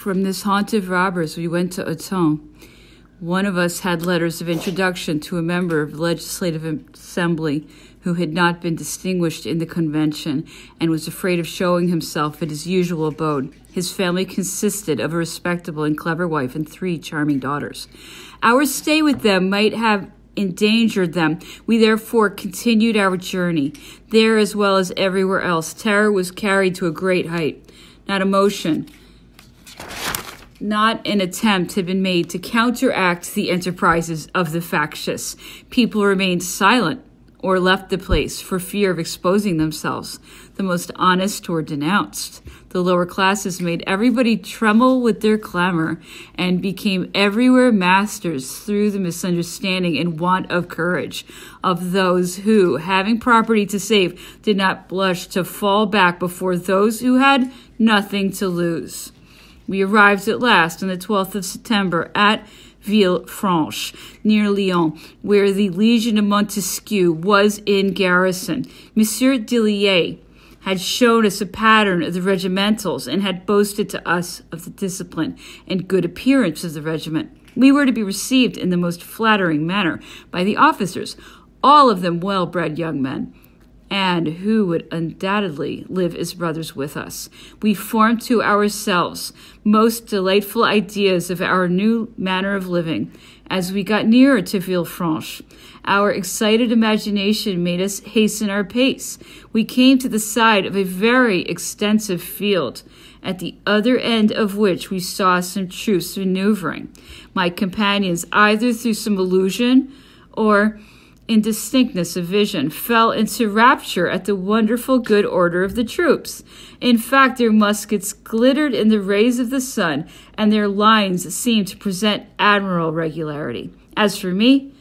From this haunt of robbers, we went to Hortense. One of us had letters of introduction to a member of the Legislative Assembly who had not been distinguished in the convention and was afraid of showing himself at his usual abode. His family consisted of a respectable and clever wife and 3 charming daughters. Our stay with them might have endangered them. We therefore continued our journey. There, as well as everywhere else, terror was carried to a great height. Not a motion, not an attempt had been made to counteract the enterprises of the factious. People remained silent or left the place for fear of exposing themselves. The most honest were denounced. The lower classes made everybody tremble with their clamor and became everywhere masters through the misunderstanding and want of courage of those who, having property to save, did not blush to fall back before those who had nothing to lose. We arrived at last on the 12th of September at Villefranche, near Lyon, where the Legion of Montesquieu was in garrison. Monsieur Dillier had shown us a pattern of the regimentals and had boasted to us of the discipline and good appearance of the regiment. We were to be received in the most flattering manner by the officers, all of them well-bred young men, and who would undoubtedly live as brothers with us. We formed to ourselves most delightful ideas of our new manner of living. As we got nearer to Villefranche, our excited imagination made us hasten our pace. We came to the side of a very extensive field, at the other end of which we saw some troops maneuvering. My companions, either through some illusion or indistinctness of vision, fell into rapture at the wonderful good order of the troops. In fact, their muskets glittered in the rays of the sun, and their lines seemed to present admirable regularity. As for me,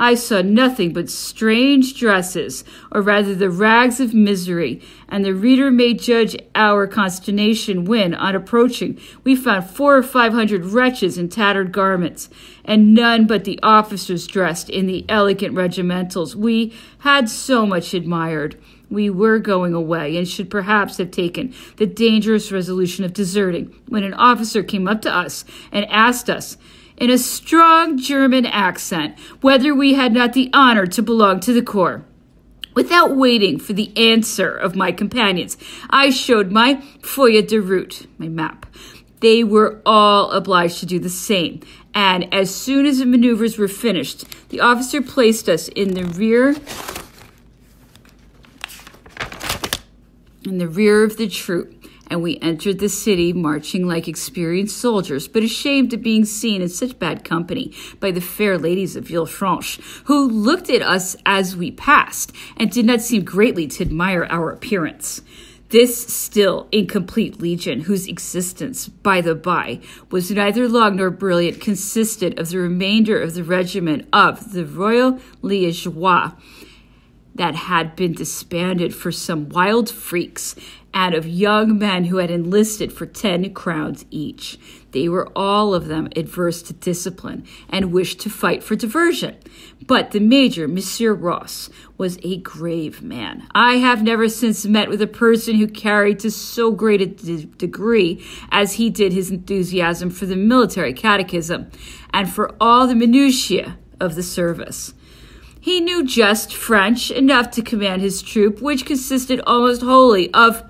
I saw nothing but strange dresses, or rather the rags of misery, and the reader may judge our consternation when, on approaching, we found 400 or 500 wretches in tattered garments, and none but the officers dressed in the elegant regimentals we had so much admired. We were going away, and should perhaps have taken the dangerous resolution of deserting, when an officer came up to us and asked us, in a strong German accent, whether we had not the honor to belong to the corps. Without waiting for the answer of my companions, I showed my feuille de route, my map. They were all obliged to do the same, and as soon as the maneuvers were finished, the officer placed us in the rear of the troop, and we entered the city marching like experienced soldiers, but ashamed of being seen in such bad company by the fair ladies of Villefranche, who looked at us as we passed, and did not seem greatly to admire our appearance. This still incomplete legion, whose existence, by the by, was neither long nor brilliant, consisted of the remainder of the regiment of the Royal Liégeois that had been disbanded for some wild freaks, and of young men who had enlisted for 10 crowns each. They were all of them adverse to discipline and wished to fight for diversion. But the major, Monsieur Ross, was a grave man. I have never since met with a person who carried to so great a degree as he did his enthusiasm for the military catechism and for all the minutiae of the service. He knew just French enough to command his troop, which consisted almost wholly of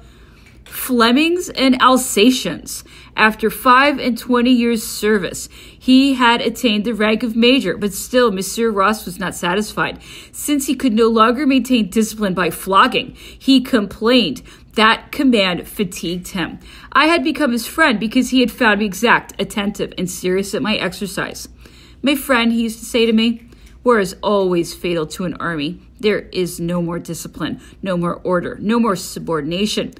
Flemings and Alsatians. After 25 years' service, he had attained the rank of major, but still Monsieur Ross was not satisfied. Since he could no longer maintain discipline by flogging, he complained that command fatigued him. I had become his friend because he had found me exact, attentive, and serious at my exercise. My friend, he used to say to me, war is always fatal to an army. There is no more discipline, no more order, no more subordination.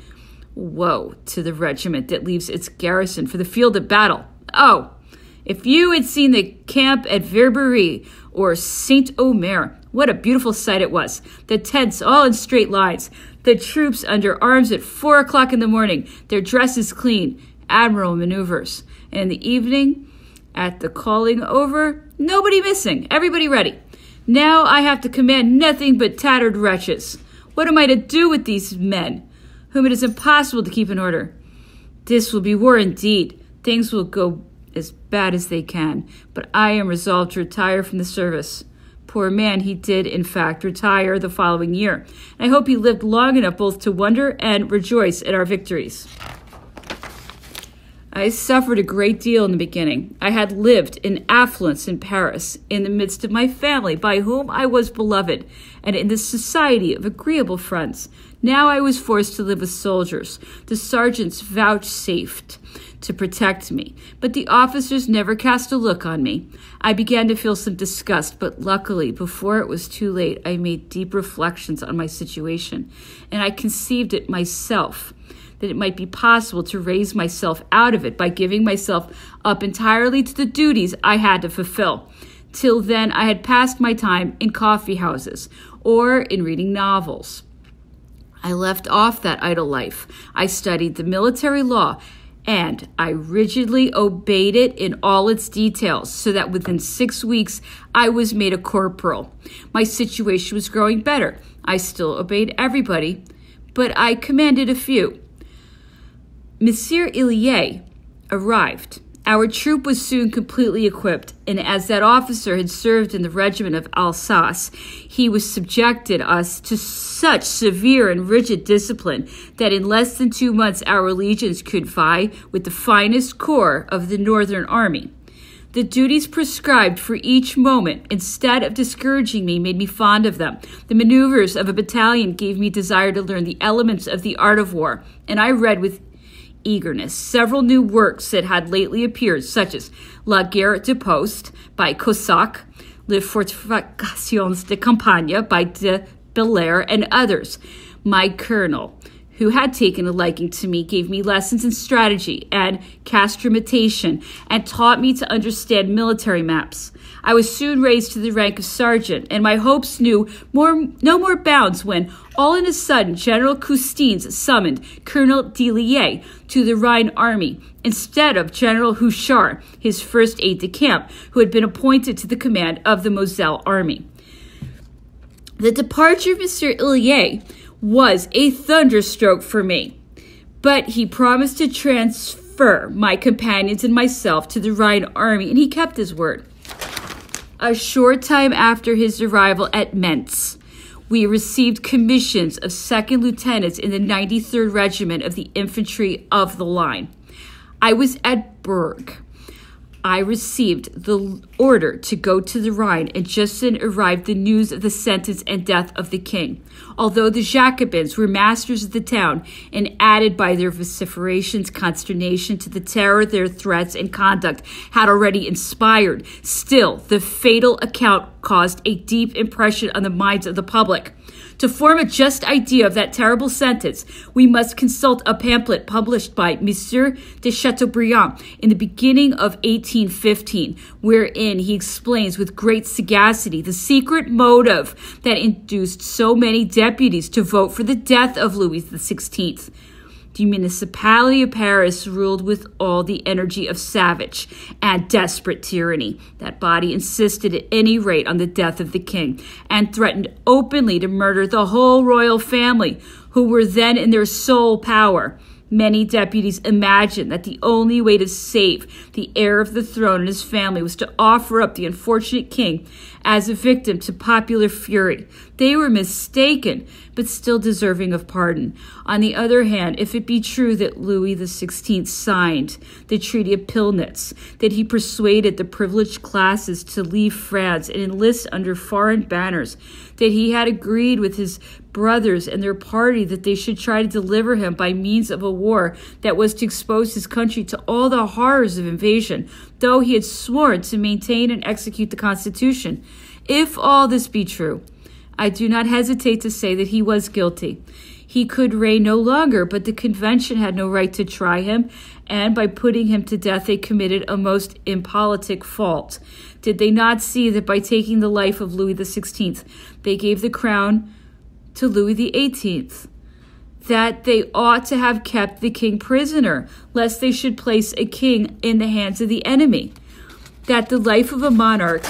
Woe to the regiment that leaves its garrison for the field of battle. Oh, if you had seen the camp at Verberie or Saint-Omer, what a beautiful sight it was. The tents all in straight lines, the troops under arms at 4 o'clock in the morning, their dresses clean, admirable maneuvers. And in the evening, at the calling over, nobody missing, everybody ready. Now I have to command nothing but tattered wretches. What am I to do with these men, whom it is impossible to keep in order? This will be war indeed. things will go as bad as they can, but I am resolved to retire from the service. Poor man, he did, in fact, retire the following year. I hope he lived long enough both to wonder and rejoice at our victories. I suffered a great deal in the beginning. I had lived in affluence in Paris, in the midst of my family, by whom I was beloved, and in the society of agreeable friends. Now I was forced to live with soldiers. The sergeants vouchsafed to protect me, but the officers never cast a look on me. I began to feel some disgust, but luckily, before it was too late, I made deep reflections on my situation, and I conceived it myself, that it might be possible to raise myself out of it by giving myself up entirely to the duties I had to fulfill. Till then, I had passed my time in coffee houses or in reading novels. I left off that idle life. I studied the military law, and I rigidly obeyed it in all its details, so that within 6 weeks I was made a corporal. My situation was growing better. I still obeyed everybody, but I commanded a few. Monsieur Illier arrived. Our troop was soon completely equipped, and as that officer had served in the regiment of Alsace, he was subjected us to such severe and rigid discipline that in less than 2 months our legions could vie with the finest corps of the Northern Army. The duties prescribed for each moment, instead of discouraging me, made me fond of them. The maneuvers of a battalion gave me desire to learn the elements of the art of war, and I read with eagerness several new works that had lately appeared, such as La Guerre de Poste by Cossack, Les Fortifications de Campagne by de Belair, and others. My colonel, who had taken a liking to me, gave me lessons in strategy and castrametation and taught me to understand military maps. I was soon raised to the rank of sergeant, and my hopes knew no more bounds when, all in a sudden, General Custines summoned Colonel Delier to the Rhine army instead of General Houchard, his first aide-de-camp, who had been appointed to the command of the Moselle army. The departure of Monsieur Illier was a thunderstroke for me, but he promised to transfer my companions and myself to the Rhine army, and he kept his word. A short time after his arrival at Mentz, we received commissions of second lieutenants in the 93rd Regiment of the Infantry of the Line. I was at Berg. I received the order to go to the Rhine, and just then arrived the news of the sentence and death of the king. Although the Jacobins were masters of the town and added by their vociferations consternation to the terror their threats and conduct had already inspired, still the fatal account caused a deep impression on the minds of the public. To form a just idea of that terrible sentence, we must consult a pamphlet published by Monsieur de Chateaubriand in the beginning of 1815, wherein he explains with great sagacity the secret motive that induced so many deputies to vote for the death of Louis XVI. The municipality of Paris ruled with all the energy of savage and desperate tyranny. That body insisted at any rate on the death of the king and threatened openly to murder the whole royal family, who were then in their sole power. Many deputies imagined that the only way to save the heir of the throne and his family was to offer up the unfortunate king as a victim to popular fury. They were mistaken, but still deserving of pardon. On the other hand, if it be true that Louis XVI signed the Treaty of Pillnitz, that he persuaded the privileged classes to leave France and enlist under foreign banners, that he had agreed with his brothers and their party that they should try to deliver him by means of a war that was to expose his country to all the horrors of invasion, though he had sworn to maintain and execute the Constitution. If all this be true, I do not hesitate to say that he was guilty. He could reign no longer, but the convention had no right to try him, and by putting him to death they committed a most impolitic fault. Did they not see that by taking the life of Louis XVI, they gave the crown to Louis XVIII? That they ought to have kept the king prisoner, lest they should place a king in the hands of the enemy? That the life of a monarch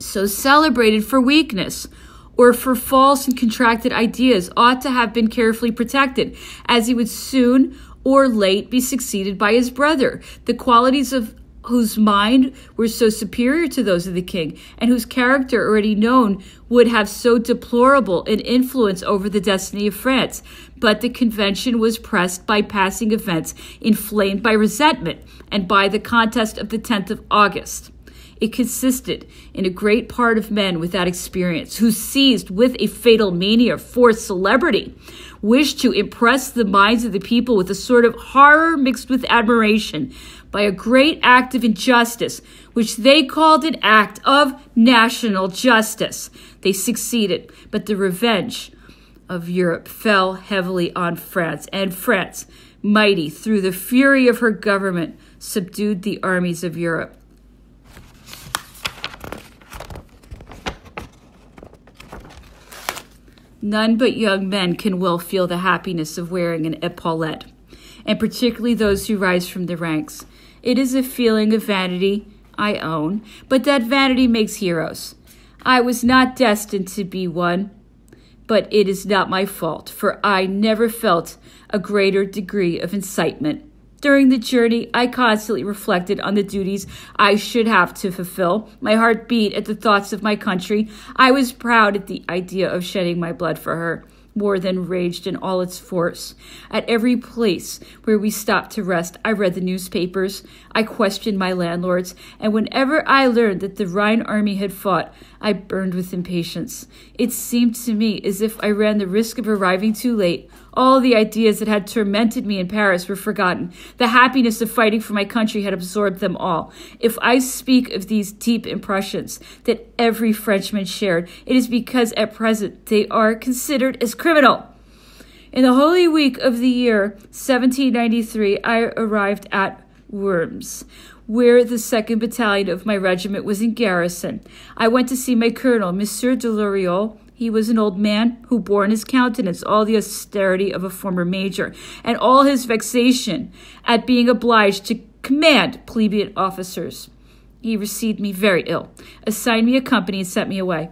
so celebrated for weakness or for false and contracted ideas ought to have been carefully protected, as he would soon or late be succeeded by his brother, the qualities of whose mind were so superior to those of the king, and whose character already known would have so deplorable an influence over the destiny of France. But the convention was pressed by passing events inflamed by resentment and by the contest of the 10th of August. It consisted in a great part of men without experience, who, seized with a fatal mania for celebrity, wished to impress the minds of the people with a sort of horror mixed with admiration by a great act of injustice, which they called an act of national justice. They succeeded, but the revenge of Europe fell heavily on France, and France, mighty through the fury of her government, subdued the armies of Europe. None but young men can well feel the happiness of wearing an epaulette, and particularly those who rise from the ranks. It is a feeling of vanity, I own, but that vanity makes heroes. I was not destined to be one, but it is not my fault, for I never felt a greater degree of incitement. During the journey, I constantly reflected on the duties I should have to fulfill. My heart beat at the thoughts of my country. I was proud at the idea of shedding my blood for her. War then raged in all its force. At every place where we stopped to rest, I read the newspapers, I questioned my landlords, and whenever I learned that the Rhine army had fought, I burned with impatience. It seemed to me as if I ran the risk of arriving too late. All the ideas that had tormented me in Paris were forgotten. The happiness of fighting for my country had absorbed them all. If I speak of these deep impressions that every Frenchman shared, it is because at present they are considered as criminal. In the Holy Week of the year 1793, I arrived at Worms, where the 2nd Battalion of my regiment was in garrison. I went to see my colonel, Monsieur de Loriol. He was an old man who bore in his countenance all the austerity of a former major, and all his vexation at being obliged to command plebeian officers. He received me very ill, assigned me a company, and sent me away.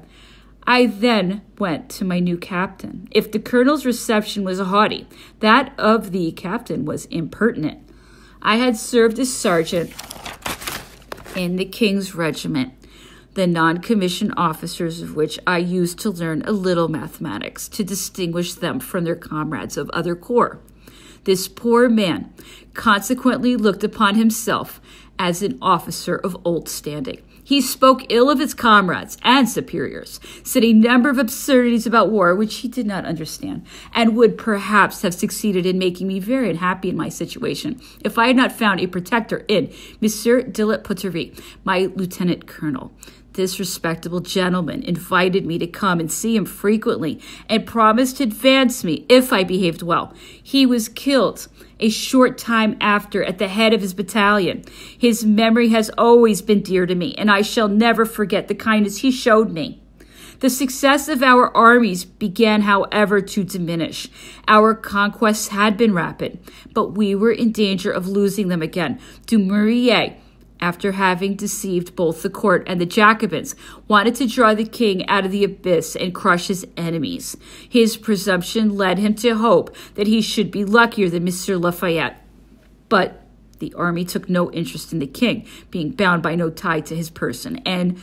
I then went to my new captain. If the colonel's reception was haughty, that of the captain was impertinent. I had served as sergeant in the King's regiment, the non-commissioned officers of which I used to learn a little mathematics to distinguish them from their comrades of other corps. This poor man consequently looked upon himself as an officer of old standing. He spoke ill of his comrades and superiors, said a number of absurdities about war which he did not understand, and would perhaps have succeeded in making me very unhappy in my situation if I had not found a protector in Monsieur de la Poterie, my lieutenant colonel. This respectable gentleman invited me to come and see him frequently and promised to advance me if I behaved well. He was killed a short time after at the head of his battalion. His memory has always been dear to me, and I shall never forget the kindness he showed me. The success of our armies began, however, to diminish. Our conquests had been rapid, but we were in danger of losing them again. Dumouriez, after having deceived both the court and the Jacobins, wanted to draw the king out of the abyss and crush his enemies. His presumption led him to hope that he should be luckier than Monsieur Lafayette. But the army took no interest in the king, being bound by no tie to his person, and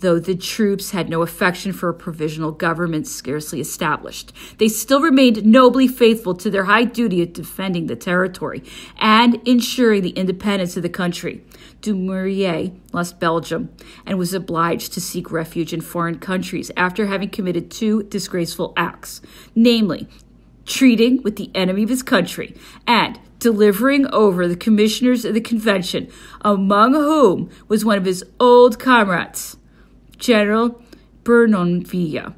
though the troops had no affection for a provisional government scarcely established, they still remained nobly faithful to their high duty of defending the territory and ensuring the independence of the country. Dumouriez lost Belgium and was obliged to seek refuge in foreign countries after having committed 2 disgraceful acts, namely, treating with the enemy of his country and delivering over the commissioners of the convention, among whom was one of his old comrades, General Bournonville.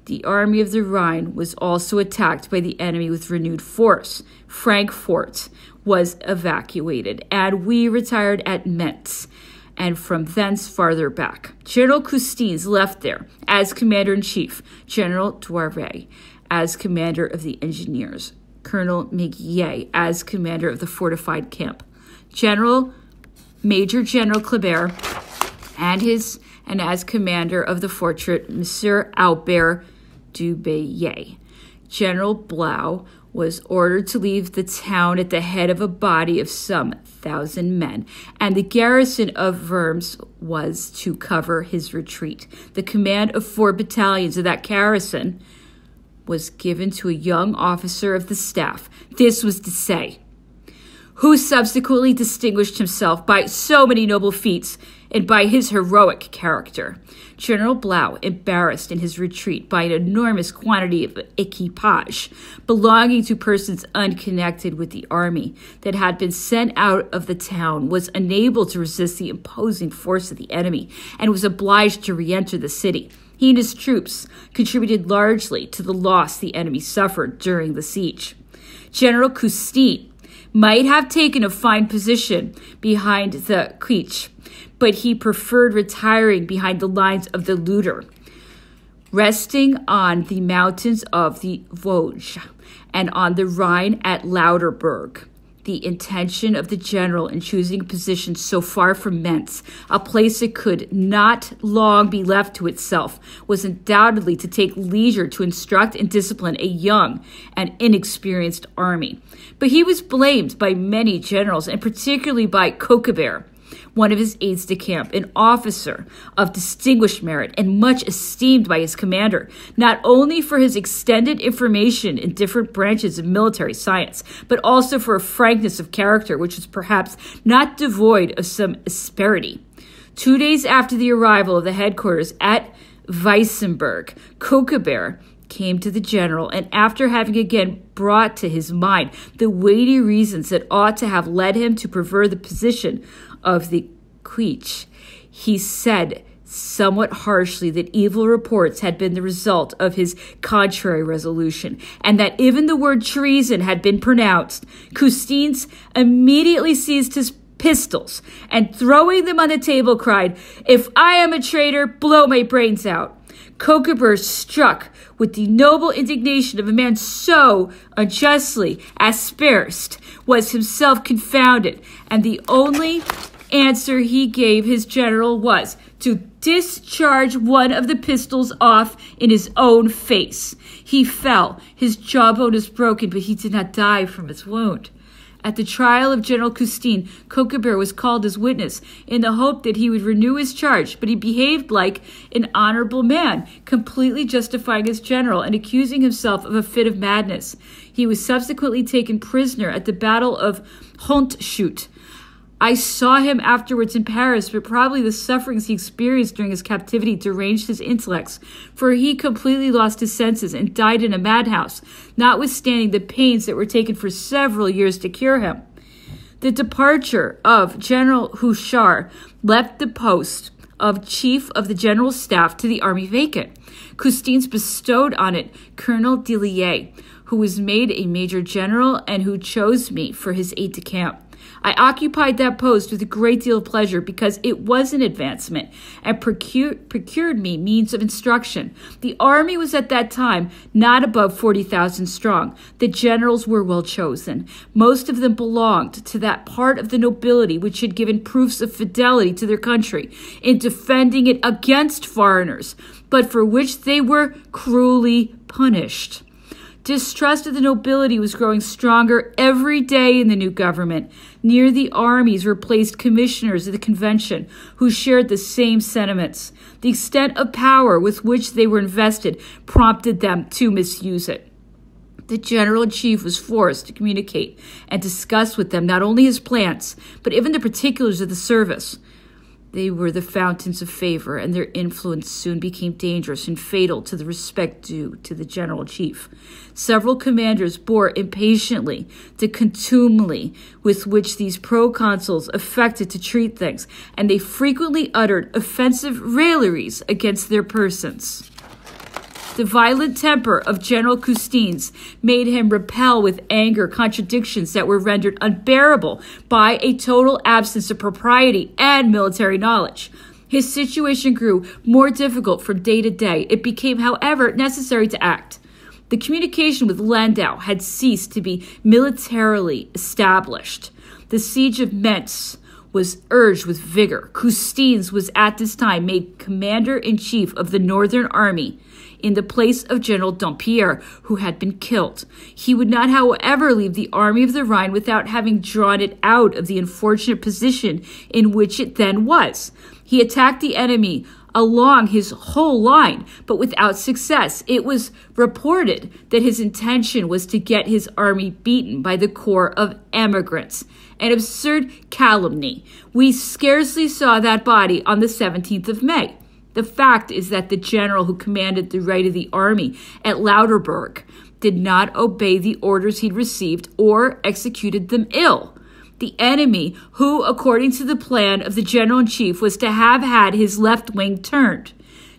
The army of the Rhine was also attacked by the enemy with renewed force. Frankfort was evacuated, and we retired at Metz, and from thence farther back. General Custines left there as commander-in-chief, General Douaret as commander of the engineers, Colonel Miguier as commander of the fortified camp, Major General Kleber and as commander of the fortress, Monsieur Albert Dubaillet. General Blau was ordered to leave the town at the head of a body of some 1,000 men, and the garrison of Worms was to cover his retreat. The command of 4 battalions of that garrison was given to a young officer of the staff. This was to say, who subsequently distinguished himself by so many noble feats and by his heroic character. General Blau, embarrassed in his retreat by an enormous quantity of equipage belonging to persons unconnected with the army that had been sent out of the town, was unable to resist the imposing force of the enemy and was obliged to re-enter the city. He and his troops contributed largely to the loss the enemy suffered during the siege. General Custine might have taken a fine position behind the Queich, but he preferred retiring behind the lines of the Lutter, resting on the mountains of the Vosges and on the Rhine at Lauterburg. The intention of the general in choosing a position so far from Mentz, a place that could not long be left to itself, was undoubtedly to take leisure to instruct and discipline a young and inexperienced army. But he was blamed by many generals, and particularly by Coquebert, one of his aides-de-camp, an officer of distinguished merit and much esteemed by his commander, not only for his extended information in different branches of military science, but also for a frankness of character which was perhaps not devoid of some asperity. 2 days after the arrival of the headquarters at Weissenberg, Coquebert came to the general, and after having again brought to his mind the weighty reasons that ought to have led him to prefer the position of the Queich, he said somewhat harshly that evil reports had been the result of his contrary resolution, and that even the word treason had been pronounced. Custine immediately seized his pistols and, throwing them on the table, cried, "If I am a traitor, blow my brains out." Coquebert, struck with the noble indignation of a man so unjustly aspersed, was himself confounded, and the only answer he gave his general was to discharge one of the pistols off in his own face. He fell. His jawbone was broken, but he did not die from his wound. At the trial of General Custine, Coquebert was called as witness in the hope that he would renew his charge, but he behaved like an honorable man, completely justifying his general and accusing himself of a fit of madness. He was subsequently taken prisoner at the Battle of Hontschut. I saw him afterwards in Paris, but probably the sufferings he experienced during his captivity deranged his intellects, for he completely lost his senses and died in a madhouse, notwithstanding the pains that were taken for several years to cure him. The departure of General Houchard left the post of chief of the general staff to the army vacant. Custine bestowed on it Colonel Dillier, who was made a major general and who chose me for his aide-de-camp. I occupied that post with a great deal of pleasure because it was an advancement and procured me means of instruction. The army was at that time not above 40,000 strong. The generals were well chosen. Most of them belonged to that part of the nobility which had given proofs of fidelity to their country in defending it against foreigners, but for which they were cruelly punished. Distrust of the nobility was growing stronger every day in the new government. Near the armies were placed commissioners of the convention who shared the same sentiments. The extent of power with which they were invested prompted them to misuse it. The general-in-chief was forced to communicate and discuss with them not only his plans, but even the particulars of the service. They were the fountains of favor, and their influence soon became dangerous and fatal to the respect due to the general-chief. Several commanders bore impatiently the contumely with which these proconsuls affected to treat things, and they frequently uttered offensive railleries against their persons. The violent temper of General Custine made him repel with anger contradictions that were rendered unbearable by a total absence of propriety and military knowledge. His situation grew more difficult from day to day. It became, however, necessary to act. The communication with Landau had ceased to be militarily established. The siege of Metz was urged with vigor. Custine was at this time made commander-in-chief of the Northern Army. in the place of General Dampierre, who had been killed. He would not, however, leave the army of the Rhine without having drawn it out of the unfortunate position in which it then was. He attacked the enemy along his whole line, but without success. It was reported that his intention was to get his army beaten by the corps of emigrants. An absurd calumny. We scarcely saw that body on the 17th of May. The fact is that the general who commanded the right of the army at Lauterburg did not obey the orders he'd received or executed them ill. The enemy, who, according to the plan of the general-in-chief, was to have had his left wing turned,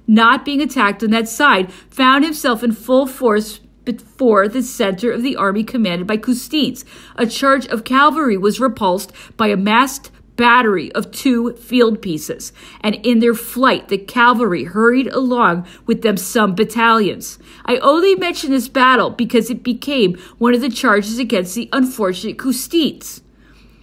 not being attacked on that side, found himself in full force before the center of the army commanded by Custines. A charge of cavalry was repulsed by a masked battery of 2 field pieces, and in their flight the cavalry hurried along with them some battalions. I only mention this battle because it became one of the charges against the unfortunate Custines.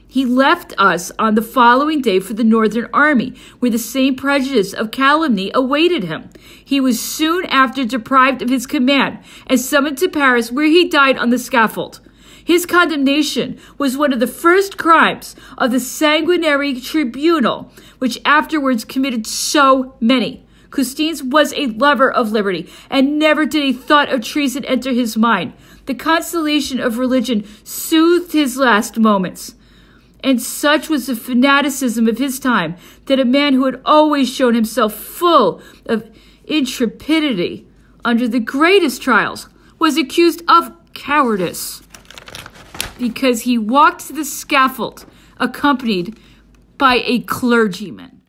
He left us on the following day for the Northern Army, where the same prejudice of calumny awaited him. He was soon after deprived of his command and summoned to Paris, where he died on the scaffold. His condemnation was one of the first crimes of the sanguinary tribunal, which afterwards committed so many. Custines was a lover of liberty, and never did a thought of treason enter his mind. The consolation of religion soothed his last moments. And such was the fanaticism of his time that a man who had always shown himself full of intrepidity under the greatest trials was accused of cowardice because he walked to the scaffold accompanied by a clergyman.